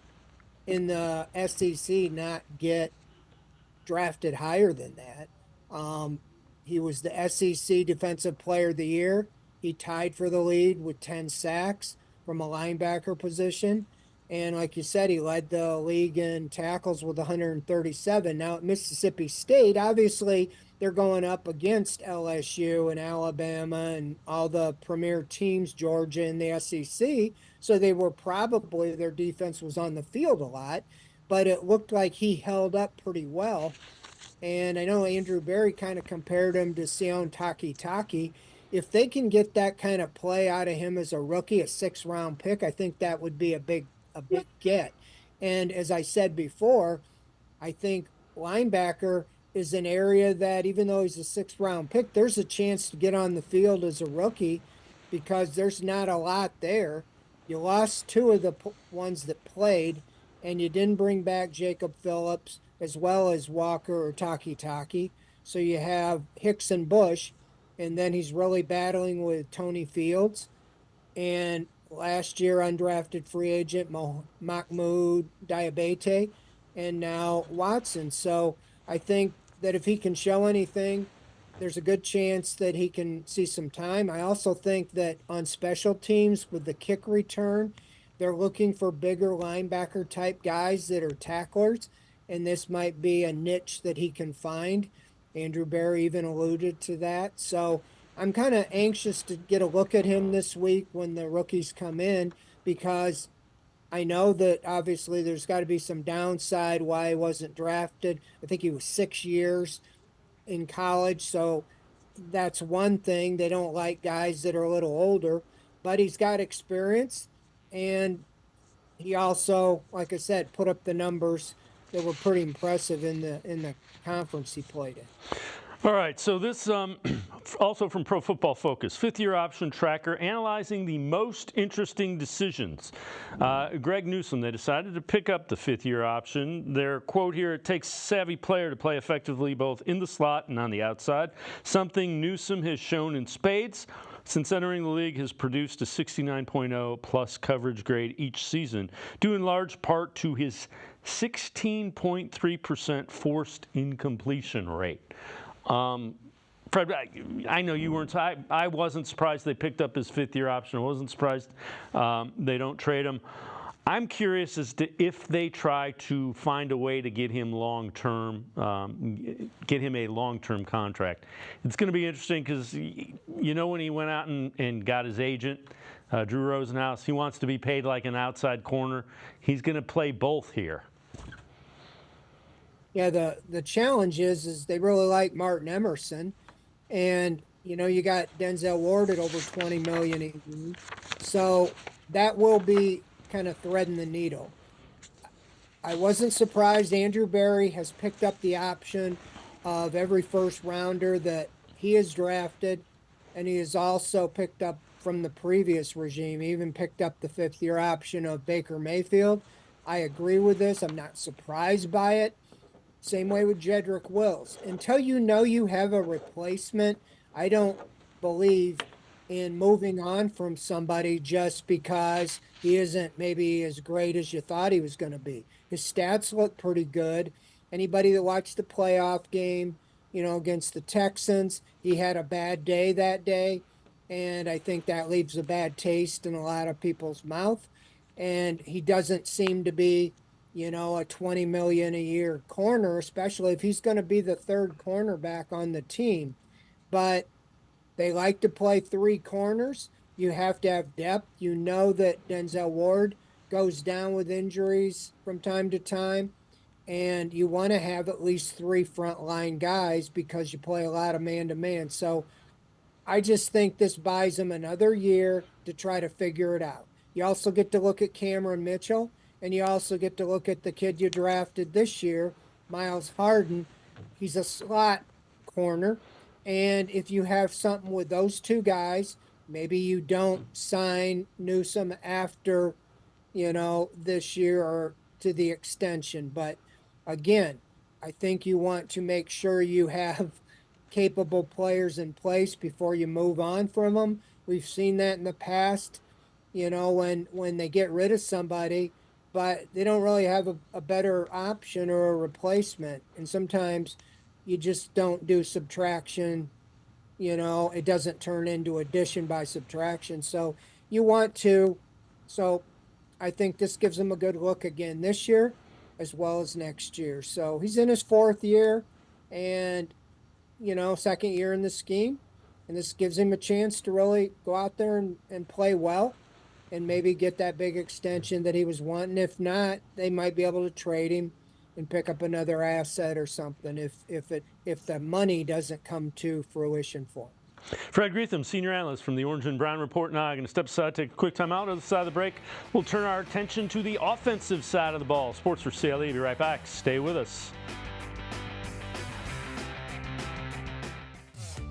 in the SEC not get drafted higher than that? He was the SEC Defensive Player of the Year. He tied for the lead with 10 sacks from a linebacker position. And like you said, he led the league in tackles with 137. Now at Mississippi State, obviously they're going up against LSU and Alabama and all the premier teams, Georgia and the SEC. So their defense was on the field a lot, but it looked like he held up pretty well. And I know Andrew Berry kind of compared him to Sion Takitaki. If they can get that kind of play out of him as a rookie, a 6th-round pick, I think that would be a big get. And as I said before, I think linebacker is an area that, even though he's a 6th-round pick, there's a chance to get on the field as a rookie because there's not a lot there. You lost 2 of the ones that played, and you didn't bring back Jacob Phillips as well as Walker or Takitaki. So you have Hicks and Bush, and then he's really battling with Tony Fields. And last year, undrafted free agent Mahmoud Diabate, and now Watson. So I think that if he can show anything, there's a good chance that he can see some time. I also think that on special teams with the kick return, they're looking for bigger linebacker type guys that are tacklers, and this might be a niche that he can find. Andrew Berry even alluded to that. So I'm kind of anxious to get a look at him this week when the rookies come in, because I know that obviously there's got to be some downside why he wasn't drafted. I think he was 6 years in college, so that's one thing. They don't like guys that are a little older, but he's got experience, and he also, like I said, put up the numbers that were pretty impressive in the conference he played in. All right, so this also from Pro Football Focus, fifth-year option tracker analyzing the most interesting decisions. Greg Newsome, they decided to pick up the fifth-year option. Their quote here, it takes a savvy player to play effectively both in the slot and on the outside, something Newsome has shown in spades. Since entering the league, has produced a 69.0 plus coverage grade each season, due in large part to his 16.3% forced incompletion rate. Fred, I know you weren't. I wasn't surprised they picked up his fifth-year option. I wasn't surprised they don't trade him. I'm curious as to if they try to find a way to get him long-term, get him a long-term contract. It's going to be interesting because when he went out and got his agent, Drew Rosenhaus, he wants to be paid like an outside corner. He's going to play both here. Yeah, the challenge is they really like Martin Emerson, and you got Denzel Ward at over $20 million a year, so that will be kind of threading the needle. I wasn't surprised Andrew Berry has picked up the option of every first rounder that he has drafted, and he has also picked up from the previous regime. He even picked up the fifth-year option of Baker Mayfield. I agree with this. I'm not surprised by it. Same way with Jedrick Wills. Until you have a replacement, I don't believe in moving on from somebody just because he isn't maybe as great as you thought he was going to be. His stats look pretty good. Anybody that watched the playoff game, against the Texans, he had a bad day that day, and I think that leaves a bad taste in a lot of people's mouth. And he doesn't seem to be a $20 million a year corner, especially if he's going to be the third cornerback on the team. But they like to play three corners. You have to have depth. You know that Denzel Ward goes down with injuries from time to time, and you want to have at least three frontline guys because you play a lot of man-to-man. So I just think this buys them another year to try to figure it out. You also get to look at Cameron Mitchell, and you also get to look at the kid you drafted this year, Miles Harden. He's a slot corner. And if you have something with those two guys, maybe you don't sign Newsome after, this year or to the extension. But again, I think you want to make sure you have capable players in place before you move on from them. We've seen that in the past, when they get rid of somebody, but they don't really have a better option or a replacement. And sometimes you just don't do subtraction. It doesn't turn into addition by subtraction. So you want to. So I think this gives him a good look again this year as well as next year. So he's in his fourth year and, second year in the scheme. And this gives him a chance to really go out there and play well and maybe get that big extension that he was wanting. If not, they might be able to trade him and pick up another asset or something if the money doesn't come to fruition for him. Fred Greetham, senior analyst from the Orange and Brown Report. Now I'm going to step aside, take a quick time out. On the side of the break, we'll turn our attention to the offensive side of the ball. Sports4CLE, be right back. Stay with us.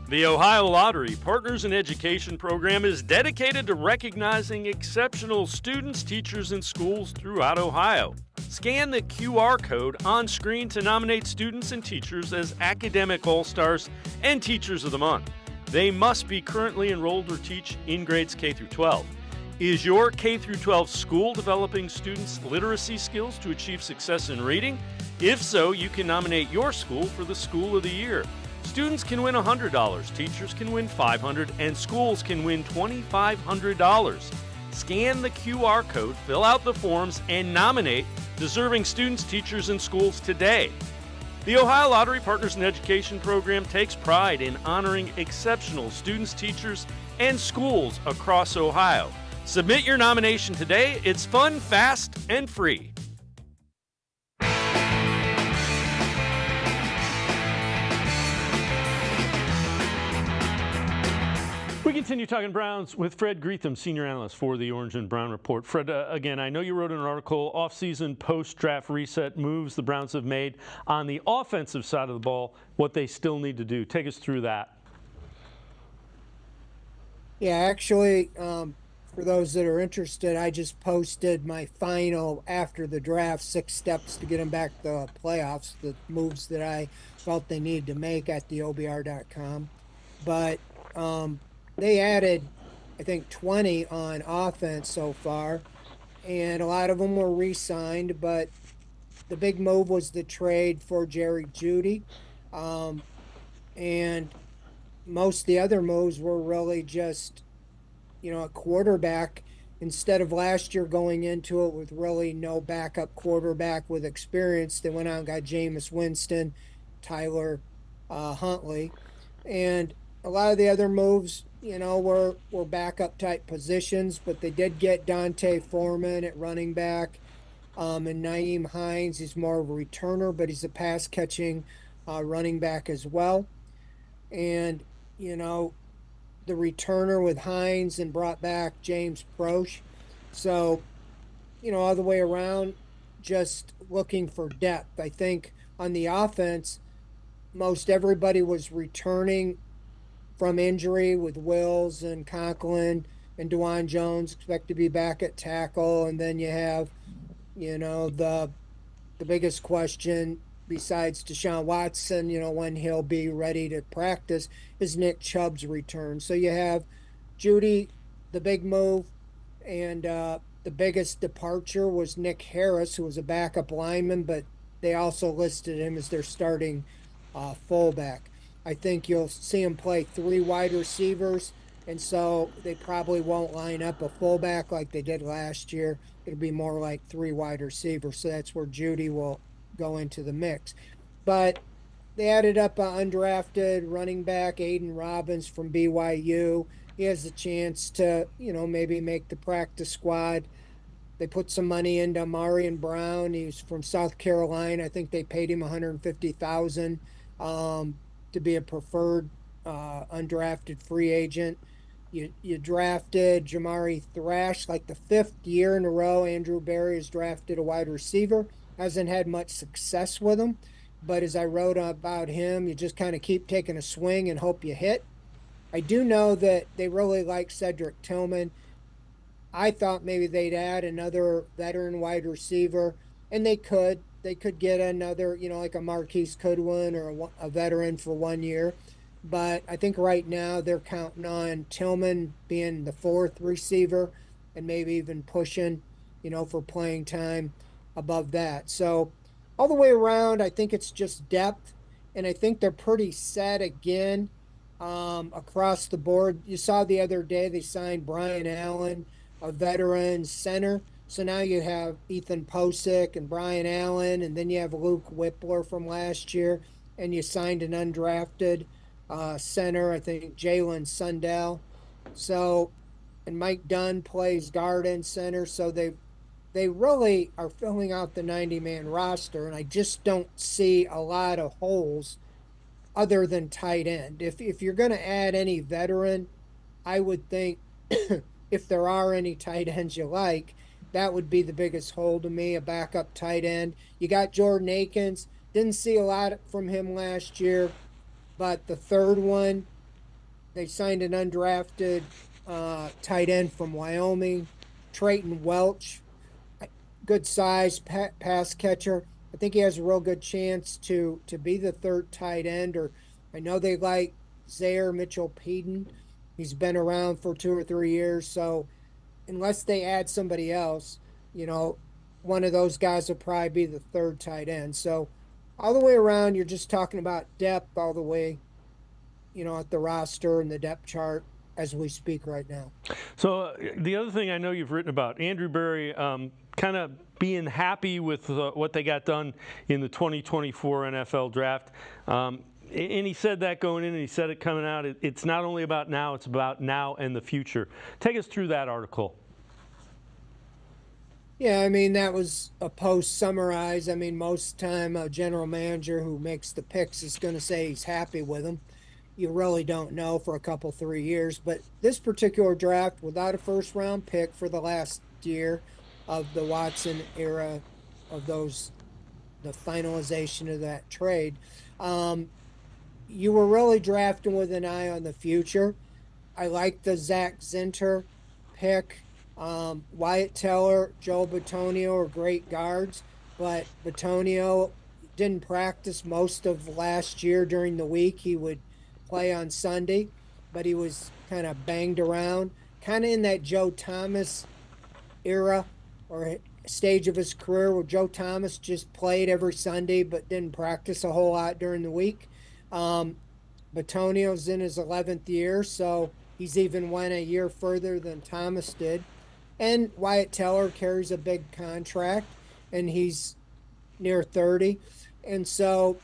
The Ohio Lottery Partners in Education program is dedicated to recognizing exceptional students, teachers, and schools throughout Ohio. Scan the QR code on screen to nominate students and teachers as Academic All-Stars and Teachers of the Month. They must be currently enrolled or teach in grades K through 12. Is your K through 12 school developing students' literacy skills to achieve success in reading? If so, you can nominate your school for the School of the Year. Students can win $100, teachers can win $500, and schools can win $2,500. Scan the QR code, fill out the forms, and nominate deserving students, teachers, and schools today. The Ohio Lottery Partners in Education program takes pride in honoring exceptional students, teachers, and schools across Ohio. Submit your nomination today. It's fun, fast, and free. We continue talking Browns with Fred Greetham, senior analyst for the Orange and Brown Report. Fred, again, I know you wrote an article, offseason post-draft reset moves the Browns have made on the offensive side of the ball, what they still need to do. Take us through that. Yeah, actually, for those that are interested, I just posted my final after the draft 6 steps to get them back to the playoffs, the moves that I felt they needed to make at the OBR.com. But they added, I think, 20 on offense so far, and a lot of them were re-signed, but the big move was the trade for Jerry Jeudy. And most of the other moves were really just, a quarterback. Instead of last year going into it with really no backup quarterback with experience, they went out and got Jameis Winston, Tyler Huntley. And a lot of the other moves, were backup type positions, but they did get Dante Foreman at running back. And Nyheim Hines, he's more of a returner, but he's a pass catching running back as well. And, the returner with Hines and brought back James Proche. So, all the way around, just looking for depth. I think on the offense, most everybody was returning from injury with Wills and Conklin and DeJuan Jones expect to be back at tackle. And then you have, the biggest question besides DeShaun Watson, when he'll be ready to practice, is Nick Chubb's return. So you have Jeudy, the big move, and the biggest departure was Nick Harris, who was a backup lineman, but they also listed him as their starting fullback. I think you'll see him play 3 wide receivers, and so they probably won't line up a fullback like they did last year. It'll be more like 3 wide receivers, so that's where Jeudy will go into the mix. But they added up an undrafted running back, Aiden Robbins from BYU. He has a chance to, maybe make the practice squad. They put some money into Marion Brown. He's from South Carolina. I think they paid him $150,000 to be a preferred undrafted free agent. You drafted Jamari Thrash like the 5th year in a row. Andrew Berry has drafted a wide receiver. Hasn't had much success with him, but as I wrote about him, you just kind of keep taking a swing and hope you hit. I do know that they really like Cedric Tillman. I thought maybe they'd add another veteran wide receiver, and they could get another, like a Marquise Goodwin or a veteran for 1 year. But I think right now they're counting on Tillman being the 4th receiver and maybe even pushing, for playing time above that. So all the way around, I think it's just depth, and I think they're pretty set again across the board. You saw the other day they signed Brian Allen, a veteran center. So now you have Ethan Posick and Brian Allen, and then you have Luke Whippler from last year, and you signed an undrafted center, I think Jalen Sundell. So, and Mike Dunn plays guard and center. So they really are filling out the 90-man roster, and I just don't see a lot of holes other than tight end. If you're going to add any veteran, I would think if there are any tight ends you like, that would be the biggest hole to me, a backup tight end. You got Jordan Akins. Didn't see a lot from him last year, but the 3rd one, they signed an undrafted tight end from Wyoming, Trayton Welch. Good size, pass catcher. I think he has a real good chance to be the 3rd tight end. Or I know they like Zaire Mitchell-Peden. He's been around for 2 or 3 years. So unless they add somebody else, one of those guys will probably be the 3rd tight end. So all the way around, you're just talking about depth all the way, at the roster and the depth chart as we speak right now. So the other thing I know you've written about, Andrew Berry kind of being happy with what they got done in the 2024 NFL draft. And he said that going in, and he said it coming out. It's not only about now, it's about now and the future. Take us through that article. Yeah, I mean, that was a post summarize. I mean, most time a general manager who makes the picks is going to say he's happy with them. you really don't know for a couple, 3 years. But this particular draft, without a first-round pick for the last year of the Watson era, of those, the finalization of that trade, you were really drafting with an eye on the future. I like the Zach Zinter pick. Wyatt Teller, Joe Bitonio are great guards, but Bitonio didn't practice most of last year during the week. He would play on Sunday, but he was kind of banged around, kind of in that Joe Thomas era or stage of his career where Joe Thomas just played every Sunday but didn't practice a whole lot during the week. Bitonio's in his 11th year, so he's even went a year further than Thomas did. And Wyatt Teller carries a big contract, and he's near 30. And so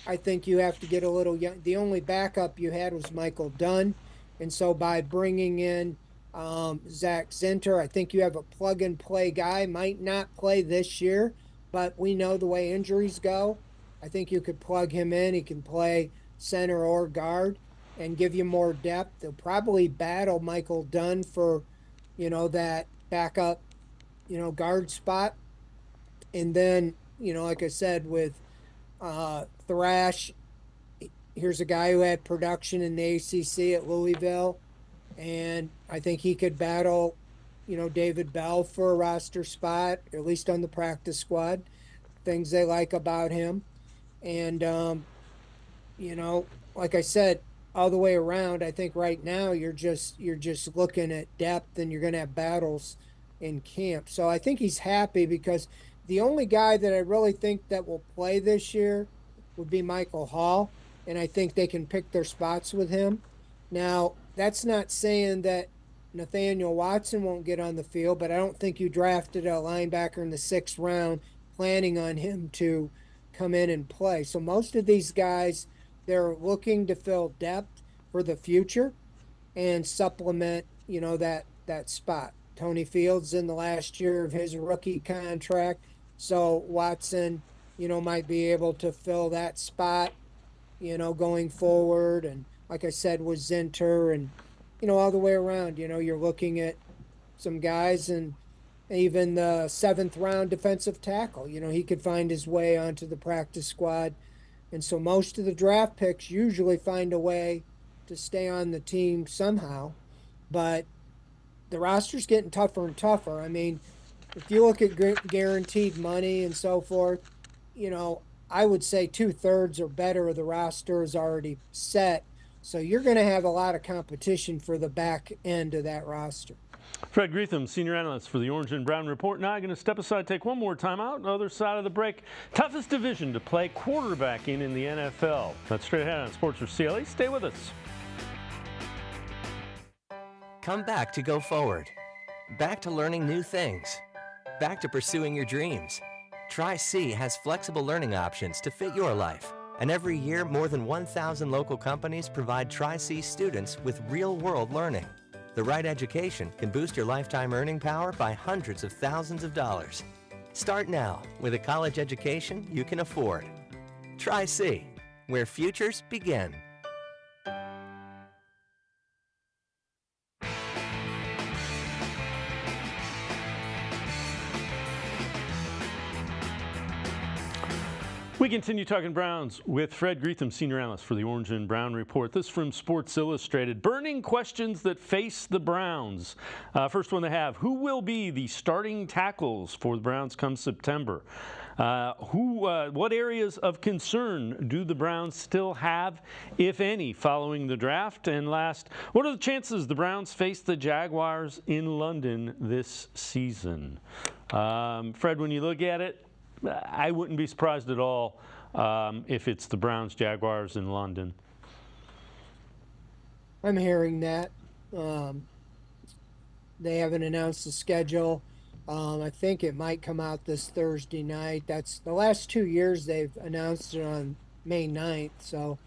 I think you have to get a little young. The only backup you had was Michael Dunn. And so by bringing in Zach Zinter, I think you have a plug-and-play guy. Might not play this year, but we know the way injuries go. I think you could plug him in. He can play center or guard and give you more depth. They'll probably battle Michael Dunn for, that backup, guard spot. And then, like I said, with Thrash, here's a guy who had production in the ACC at Louisville, and I think he could battle, David Bell for a roster spot, at least on the practice squad. Things they like about him. And, like I said, all the way around, I think right now you're just looking at depth, and you're going to have battles in camp. So I think he's happy, because the only guy that I really think that will play this year would be Michael Hall, and I think they can pick their spots with him. Now, that's not saying that Nathaniel Watson won't get on the field, but I don't think you drafted a linebacker in the 6th round planning on him to come in and play. So most of these guys, they're looking to fill depth for the future and supplement, that spot. Tony Fields in the last year of his rookie contract, so Watson, might be able to fill that spot, going forward. And like I said, with Zinter and, all the way around, you're looking at some guys, and even the 7th round defensive tackle, he could find his way onto the practice squad. And so most of the draft picks usually find a way to stay on the team somehow, but the roster's getting tougher and tougher. I mean, if you look at guaranteed money and so forth, I would say 2/3 or better of the roster is already set. So you're going to have a lot of competition for the back end of that roster. Fred Greetham, senior analyst for the Orange and Brown Report. Now I'm going to step aside, take one more timeout. Other side of the break, toughest division to play quarterback in the NFL. That's straight ahead on Sports4CLE. Stay with us. Come back to go forward. Back to learning new things. Back to pursuing your dreams. Tri-C has flexible learning options to fit your life. And every year, more than 1,000 local companies provide Tri-C students with real-world learning. The right education can boost your lifetime earning power by hundreds of thousands of dollars. Start now with a college education you can afford. Tri-C, where futures begin. We continue talking Browns with Fred Greetham, senior analyst for the Orange and Brown Report. This from Sports Illustrated. Burning questions that face the Browns. First one they have: who will be the starting tackles for the Browns come September? What areas of concern do the Browns still have, if any, following the draft? And last, what are the chances the Browns face the Jaguars in London this season? Fred, when you look at it, I wouldn't be surprised at all if it's the Browns, Jaguars in London. I'm hearing that. They haven't announced the schedule. I think it might come out this Thursday night. That's the last 2 years they've announced it on May 9th. So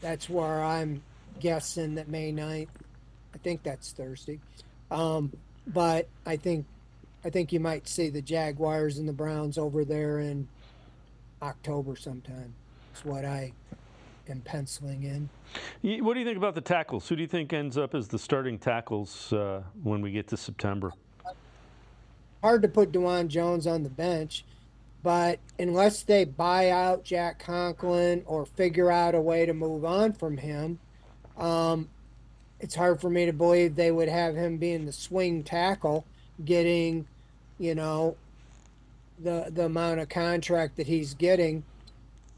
that's where I'm guessing that May 9th. I think that's Thursday. But I think you might see the Jaguars and the Browns over there in October sometime. That's what I am penciling in. What do you think about the tackles? Who do you think ends up as the starting tackles when we get to September? Hard to put DeJuan Jones on the bench, but unless they buy out Jack Conklin or figure out a way to move on from him, it's hard for me to believe they would have him being the swing tackle, getting, the amount of contract that he's getting.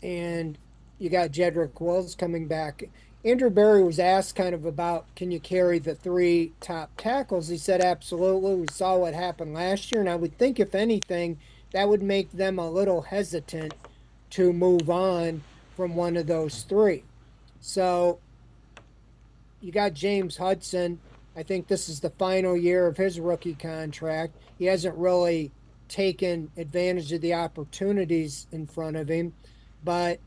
And you got Jedrick Wills coming back. Andrew Berry was asked kind of about, can you carry the 3 top tackles? He said, absolutely. We saw what happened last year. And I would think, if anything, that would make them a little hesitant to move on from one of those 3. So you got James Hudson. I think this is the final year of his rookie contract. He hasn't really taken advantage of the opportunities in front of him, but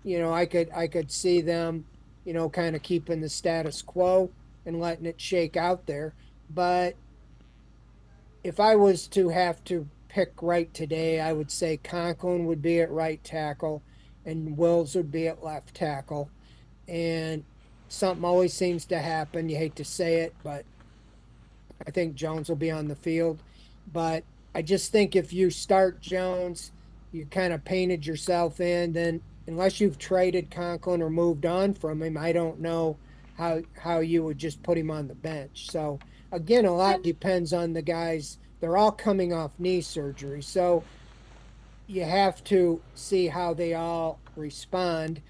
I could see them, kind of keeping the status quo and letting it shake out there. But if I was to have to pick right today, I would say Conklin would be at right tackle and Wills would be at left tackle. And something always seems to happen. You hate to say it, but I think Jones will be on the field. But I just think if you start Jones, you kind of painted yourself in. Then unless you've traded Conklin or moved on from him, I don't know how you would just put him on the bench. So, again, a lot depends on the guys. They're all coming off knee surgery. So you have to see how they all respond.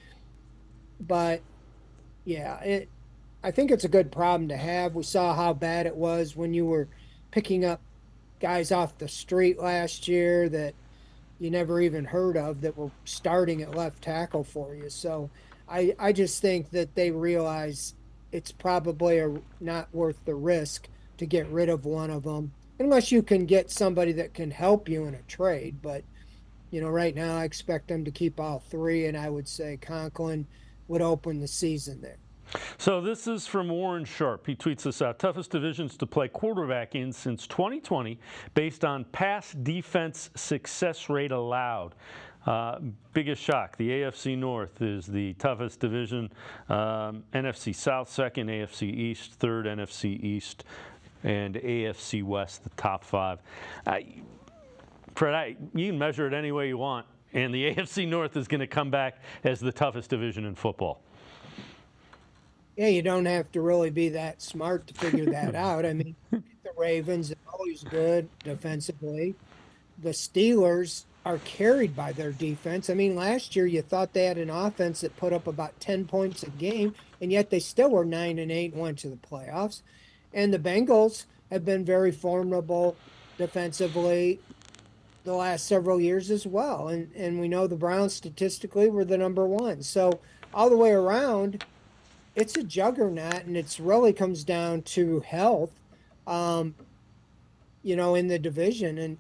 But, yeah, I think it's a good problem to have. We saw how bad it was when you were picking up guys off the street last year that you never even heard of that were starting at left tackle for you. So I just think that they realize it's probably not worth the risk to get rid of one of them, unless you can get somebody that can help you in a trade. But, right now I expect them to keep all 3, and I would say Conklin would open the season there. So this is from Warren Sharp. He tweets this out. Toughest divisions to play quarterback in since 2020 based on pass defense success rate allowed. Biggest shock, the AFC North is the toughest division. NFC South second, AFC East third, NFC East, and AFC West the top 5. Fred, you can measure it any way you want, and the AFC North is going to come back as the toughest division in football. Yeah, you don't have to really be that smart to figure that out. I mean, the Ravens are always good defensively. The Steelers are carried by their defense. I mean, last year you thought they had an offense that put up about 10 points a game, and yet they still were 9-8 and went to the playoffs. And the Bengals have been very formidable defensively the last several years as well. And we know the Browns statistically were the number 1. So all the way around, it's a juggernaut, and it's really comes down to health, in the division. And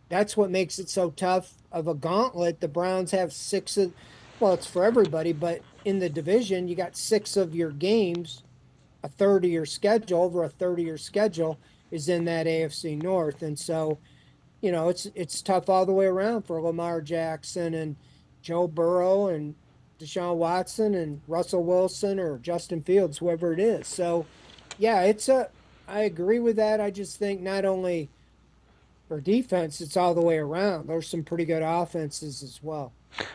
that's what makes it so tough of a gauntlet. The Browns have 6 of, well, it's for everybody, but in the division, you got 6 of your games, a third of your schedule, over a third of your schedule is in that AFC North. And so, it's tough all the way around for Lamar Jackson and Joe Burrow and DeShaun Watson and Russell Wilson or Justin Fields, whoever it is. So, yeah, I agree with that. I just think not only for defense, it's all the way around. There's some pretty good offenses as well.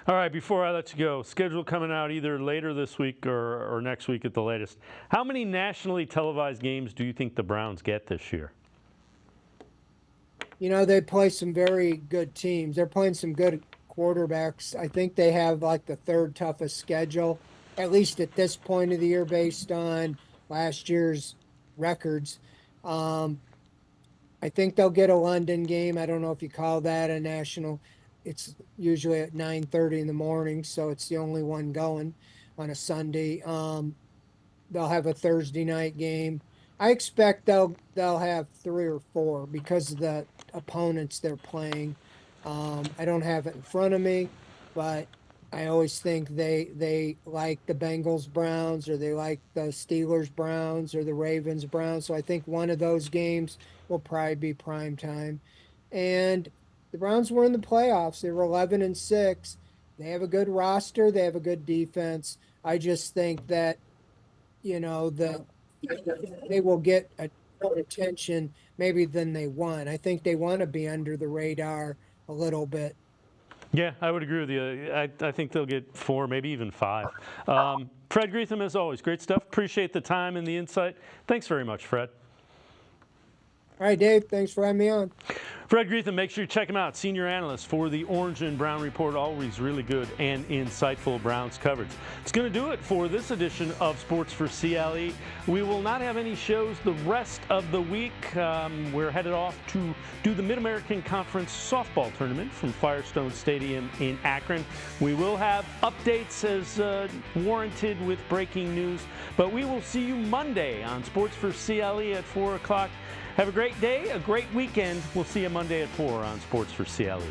All right, before I let you go, schedule coming out either later this week or next week at the latest. How many nationally televised games do you think the Browns get this year? They play some very good teams. They're playing some good quarterbacks. I think they have like the 3rd toughest schedule, at least at this point of the year, based on last year's records. I think they'll get a London game. I don't know if you call that a national. It's usually at 9:30 in the morning, so it's the only one going on a Sunday. They'll have a Thursday night game. I expect they'll have 3 or 4 because of the opponents they're playing. I don't have it in front of me, but I always think they like the Bengals Browns, or they like the Steelers Browns, or the Ravens Browns. So I think one of those games will probably be prime time. And the Browns were in the playoffs. They were 11-6. They have a good roster. They have a good defense. I just think that, you know, they will get more attention maybe than they want. I think they want to be under the radar a little bit. Yeah, I would agree with you. I think they'll get 4, maybe even 5. Fred Greetham, as always, great stuff. Appreciate the time and the insight. Thanks very much, Fred. All right, Dave, thanks for having me on. Fred Greetham, make sure you check him out, senior analyst for the Orange and Brown Report. Always really good and insightful Browns coverage. It's going to do it for this edition of Sports for CLE. We will not have any shows the rest of the week. We're headed off to do the Mid-American Conference softball tournament from Firestone Stadium in Akron. We will have updates as warranted with breaking news, but we will see you Monday on Sports for CLE at 4 o'clock. Have a great day, a great weekend. We'll see you Monday at 4 on Sports for CLE.